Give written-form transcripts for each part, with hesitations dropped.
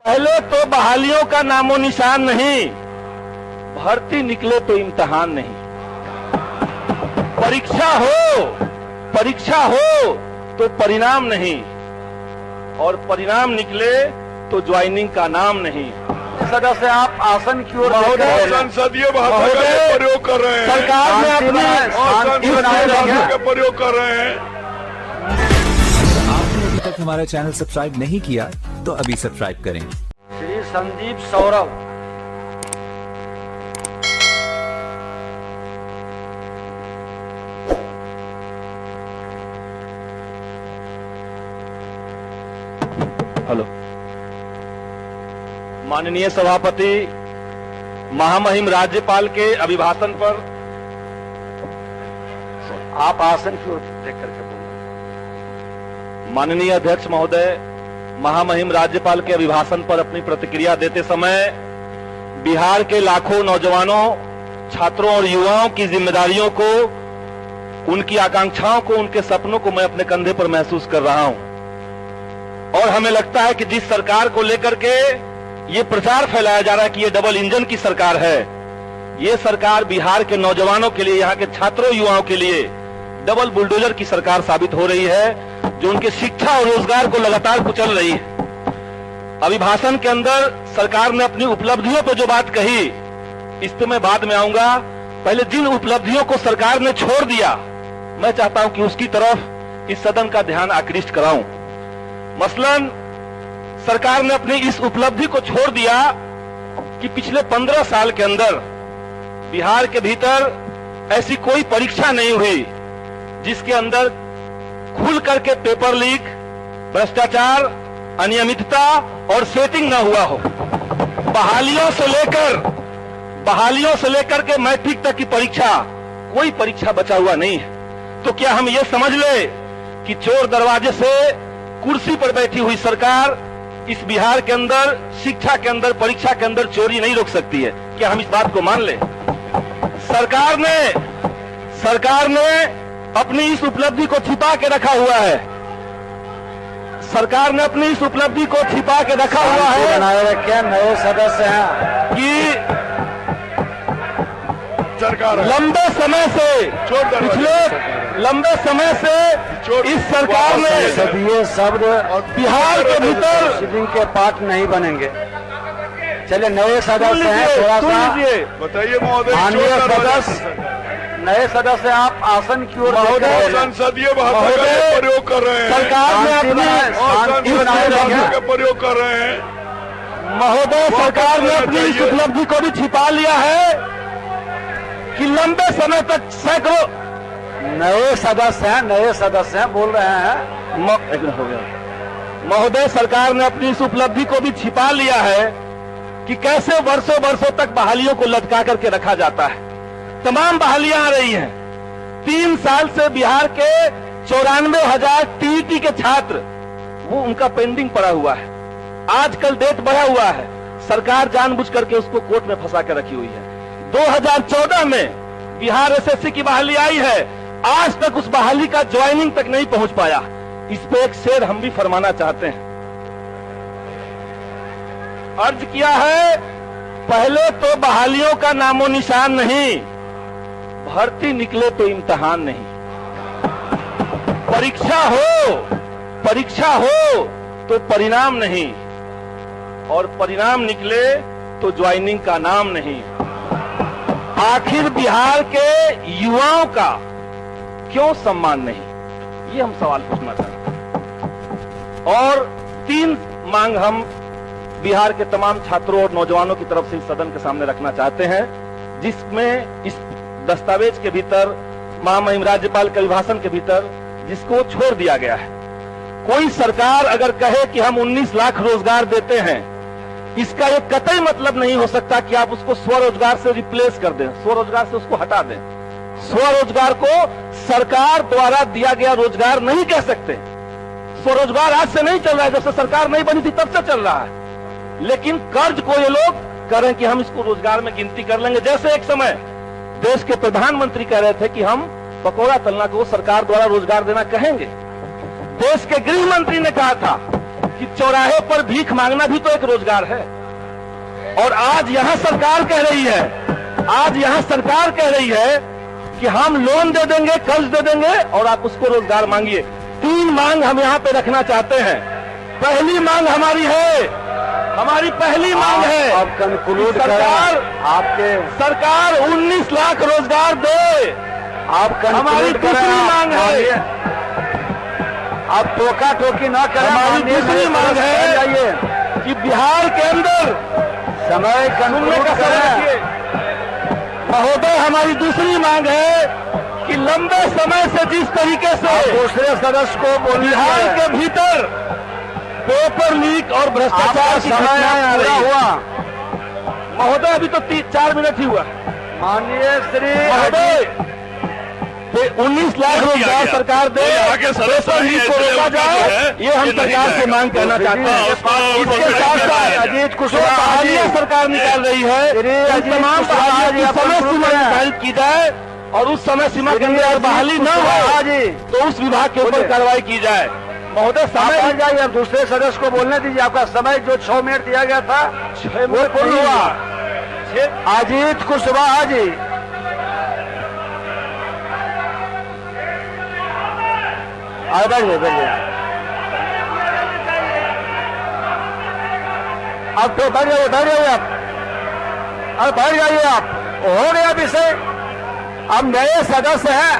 पहले तो बहालियों का नामो निशान नहीं, भर्ती निकले तो इम्तिहान नहीं। परीक्षा हो तो परिणाम नहीं, और परिणाम निकले तो ज्वाइनिंग का नाम नहीं। सदस्य आप आसन की ओर संसदीय भाषा का प्रयोग कर रहे हैं। सरकार ने अपने प्रयोग कर रहे हैं। आपने अभी तक हमारा चैनल सब्सक्राइब नहीं किया तो अभी सब्सक्राइब करें। श्री संदीप सौरभ। हेलो। माननीय सभापति, महामहिम राज्यपाल के अभिभाषण पर आप आसन की ओर देख करके बोलिए। माननीय अध्यक्ष महोदय, महामहिम राज्यपाल के अभिभाषण पर अपनी प्रतिक्रिया देते समय बिहार के लाखों नौजवानों, छात्रों और युवाओं की जिम्मेदारियों को, उनकी आकांक्षाओं को, उनके सपनों को मैं अपने कंधे पर महसूस कर रहा हूं। और हमें लगता है कि जिस सरकार को लेकर के ये प्रचार फैलाया जा रहा है कि ये डबल इंजन की सरकार है, ये सरकार बिहार के नौजवानों के लिए, यहाँ के छात्रों युवाओं के लिए डबल बुलडोजर की सरकार साबित हो रही है, जो उनके शिक्षा और रोजगार को लगातार कुचल रही है। अभिभाषण के अंदर सरकार ने अपनी उपलब्धियों पर जो बात कही, इस पे मैं बाद में आऊंगा। पहले जिन उपलब्धियों को सरकार ने छोड़ दिया, मैं चाहता हूं कि उसकी तरफ इस सदन का ध्यान आकृष्ट कराऊं। मसलन सरकार ने अपनी इस उपलब्धि को छोड़ दिया कि पिछले 15 साल के अंदर बिहार के भीतर ऐसी कोई परीक्षा नहीं हुई जिसके अंदर खुल करके पेपर लीक, भ्रष्टाचार, अनियमितता और सेटिंग न हुआ हो। बहालियों से लेकर के मैट्रिक तक की परीक्षा, कोई परीक्षा बचा हुआ नहीं है। तो क्या हम ये समझ ले कि चोर दरवाजे से कुर्सी पर बैठी हुई सरकार इस बिहार के अंदर शिक्षा के अंदर, परीक्षा के अंदर चोरी नहीं रोक सकती है? क्या हम इस बात को मान ले? सरकार ने अपनी इस उपलब्धि को छिपा के रखा हुआ है। सरकार ने अपनी इस उपलब्धि को छिपा के रखा हुआ है। बनाए रखे नए सदस्य हैं कि सरकार लंबे समय से इस सरकार ने ये शब्द बिहार के भीतर प्रोसीडिंग के पार्ट नहीं बनेंगे। चलिए नए सदस्य हैं, थोड़ा सा बताइए महोदय। माननीय सदस्य, नए सदस्य आप आसन की ओर संसदीय भाषा का प्रयोग कर रहे हैं। सरकार ने अपने प्रयोग कर रहे हैं। महोदय, सरकार ने अपनी इस उपलब्धि को भी छिपा लिया है कि लंबे समय तक सैकड़ों नए सदस्य हैं बोल रहे हैं। एक मिनट हो गया। महोदय, सरकार ने अपनी इस उपलब्धि को भी छिपा लिया है कि कैसे वर्षों तक बहालियों को लटका करके रखा जाता है। तमाम बहालियां आ रही हैं। 3 साल से बिहार के 94,000 टीईटी के छात्र, वो उनका पेंडिंग पड़ा हुआ है। आजकल डेट बढ़ा हुआ है, सरकार जानबूझ करके उसको कोर्ट में फंसा के रखी हुई है। 2014 में बिहार एसएससी की बहाली आई है, आज तक उस बहाली का ज्वाइनिंग तक नहीं पहुंच पाया। इस पे एक शेर हम भी फरमाना चाहते हैं। अर्ज किया है, पहले तो बहालियों का नामो निशान नहीं, भर्ती निकले तो इम्तिहान नहीं। परीक्षा हो तो परिणाम नहीं, और परिणाम निकले तो ज्वाइनिंग का नाम नहीं। आखिर बिहार के युवाओं का क्यों सम्मान नहीं, ये हम सवाल पूछना चाहते हैं। और 3 मांग हम बिहार के तमाम छात्रों और नौजवानों की तरफ से इस सदन के सामने रखना चाहते हैं, जिसमें इस दस्तावेज के भीतर, महामहिम राज्यपाल के अभिभाषण के भीतर जिसको छोड़ दिया गया है। कोई सरकार अगर कहे कि हम 19 लाख रोजगार देते हैं, इसका एक कतई मतलब नहीं हो सकता कि आप उसको स्वरोजगार से रिप्लेस कर दें, स्वरोजगार से उसको हटा दें। स्वरोजगार को सरकार द्वारा दिया गया रोजगार नहीं कह सकते। स्वरोजगार आज से नहीं चल रहा है, जब से सरकार नहीं बनी थी तब से चल रहा है। लेकिन कर्ज को ये लोग कह रहे हैं कि हम इसको रोजगार में गिनती कर लेंगे। जैसे एक समय देश के प्रधानमंत्री कह रहे थे कि हम पकौड़ा तलना को सरकार द्वारा रोजगार देना कहेंगे। देश के गृह मंत्री ने कहा था कि चौराहे पर भीख मांगना भी तो एक रोजगार है। और आज यहां सरकार कह रही है कि हम लोन दे देंगे, कर्ज दे देंगे और आप उसको रोजगार मांगिए। 3 मांग हम यहां पे रखना चाहते हैं। पहली मांग हमारी पहली मांग है, अब कंक्लूड सरकार आपके 19 लाख रोजगार दे। आप हमारी दूसरी मांग है, आप टोका टोकी ना करें। हमारी दूसरी मांग है कि बिहार के अंदर समय सुनने का समय रखिए महोदय, हमारी दूसरी मांग है कि लंबे समय से जिस तरीके से दूसरे सदस्य को बोलने बिहार के भीतर पेपर लीक और भ्रष्टाचार की घटनाएं आ रही हुआ। महोदय अभी तो 4 मिनट ही हुआ। माननीय श्री महोदय 19 लाख रोजगार सरकार दे, पेपर लीक को रोका जाए, ये हम सरकार से मांग करना चाहते हैं। इसके साथ साथ अजीत जो बहालियां सरकार निकाल रही है, उन तमाम बहालियों की समय सीमा निर्धारित की जाए और उस समय सीमा के अंदर बहाली न हो तो उस विभाग के ऊपर कार्रवाई की जाए। महोदय समय जाइए, अब दूसरे सदस्य को बोलने दीजिए। आपका समय जो 6 मिनट दिया गया था 6 मिनट पूर्ण हुआ। अजीत कुशवाहा जी, बैठिए। अब तो बैठ जाइए आप, अब बैठ जाइए आप। हो गया विषय। अब नए सदस्य हैं,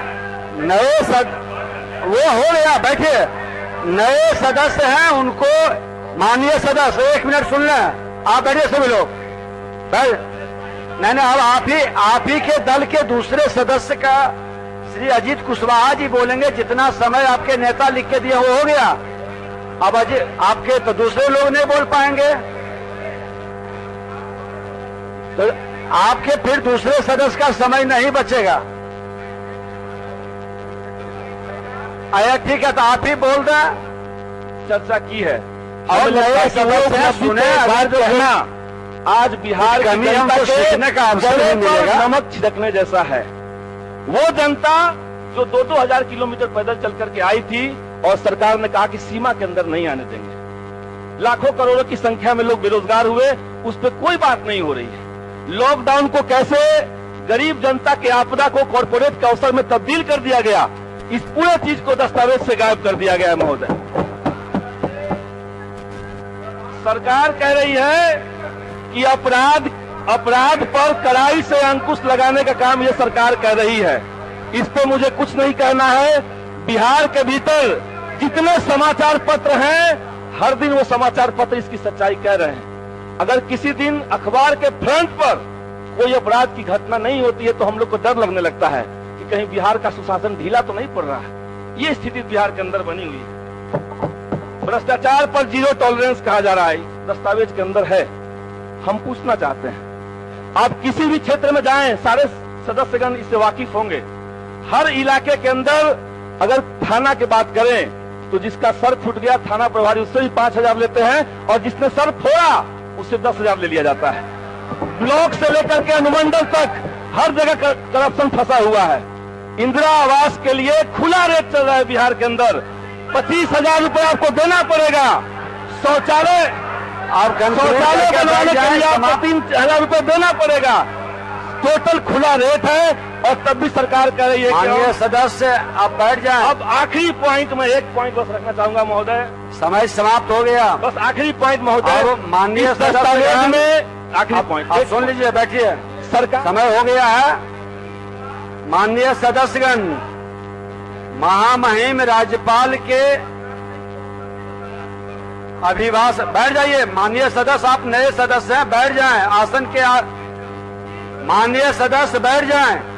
वो हो गया, बैठिए। नए सदस्य हैं, उनको माननीय सदस्य 1 मिनट सुन लें। आप बैठिए सभी लोग, बैठ। नहीं, अब आप ही के दल के दूसरे सदस्य का श्री अजीत कुशवाहा जी बोलेंगे। जितना समय आपके नेता लिख के दिए वो हो गया। अब आपके तो दूसरे लोग नहीं बोल पाएंगे, तो आपके फिर दूसरे सदस्य का समय नहीं बचेगा। आया, ठीक है, तो आप ही बोल दें। चर्चा की है और नए सदस्य सुने। कहना आज बिहार की जनता के सीखने का अवसर नहीं मिलेगा। नमक छिड़कने जैसा है। वो जनता जो 2-2 हजार किलोमीटर पैदल चल करके आई थी और सरकार ने कहा कि सीमा के अंदर नहीं आने देंगे। लाखों करोड़ों की संख्या में लोग बेरोजगार हुए, उस पर कोई बात नहीं हो रही है। लॉकडाउन को कैसे गरीब जनता के आपदा को कॉर्पोरेट के अवसर में तब्दील कर दिया गया, इस पूरे चीज को दस्तावेज से गायब कर दिया गया है। महोदय, सरकार कह रही है कि अपराध पर कड़ाई से अंकुश लगाने का काम ये सरकार कर रही है। इस पे मुझे कुछ नहीं कहना है। बिहार के भीतर जितने समाचार पत्र हैं, हर दिन वो समाचार पत्र इसकी सच्चाई कह रहे हैं। अगर किसी दिन अखबार के फ्रंट पर कोई अपराध की घटना नहीं होती है तो हम लोग को डर लगने लगता है कि कहीं बिहार का सुशासन ढीला तो नहीं पड़ रहा है। ये स्थिति बिहार के अंदर बनी हुई है। भ्रष्टाचार पर 0 टॉलरेंस कहा जा रहा है, दस्तावेज के अंदर है। हम पूछना चाहते हैं, आप किसी भी क्षेत्र में जाएं, सारे सदस्यगण इससे वाकिफ होंगे। हर इलाके के अंदर अगर थाना की बात करें तो जिसका सर फूट गया थाना प्रभारी उससे भी 5,000 लेते हैं और जिसने सर फोड़ा उससे 10,000 ले लिया जाता है। ब्लॉक से लेकर के अनुमंडल तक हर जगह करप्शन फंसा हुआ है। इंदिरा आवास के लिए खुला रेट चल रहा है बिहार के अंदर। 25,000 रुपए आपको देना पड़ेगा। शौचालय बनवाने के लिए आपको 3,000 रुपए देना पड़ेगा। टोटल खुला रेट है और तब भी सरकार कह रही है कि सदस्य आप बैठ जाएं। अब आखिरी पॉइंट में एक पॉइंट बस रखना चाहूंगा महोदय, समय समाप्त हो गया। बस आखिरी पॉइंट महोदय, माननीय दस्तावेज में आखिरी पॉइंट आप सुन लीजिए, बैठिए। सरकार समय हो गया है। माननीय सदस्यगण, महामहिम राज्यपाल के अभिभाषण, बैठ जाइए। माननीय सदस्य, आप नए सदस्य हैं, बैठ जाएं। आसन के माननीय सदस्य बैठ जाएं।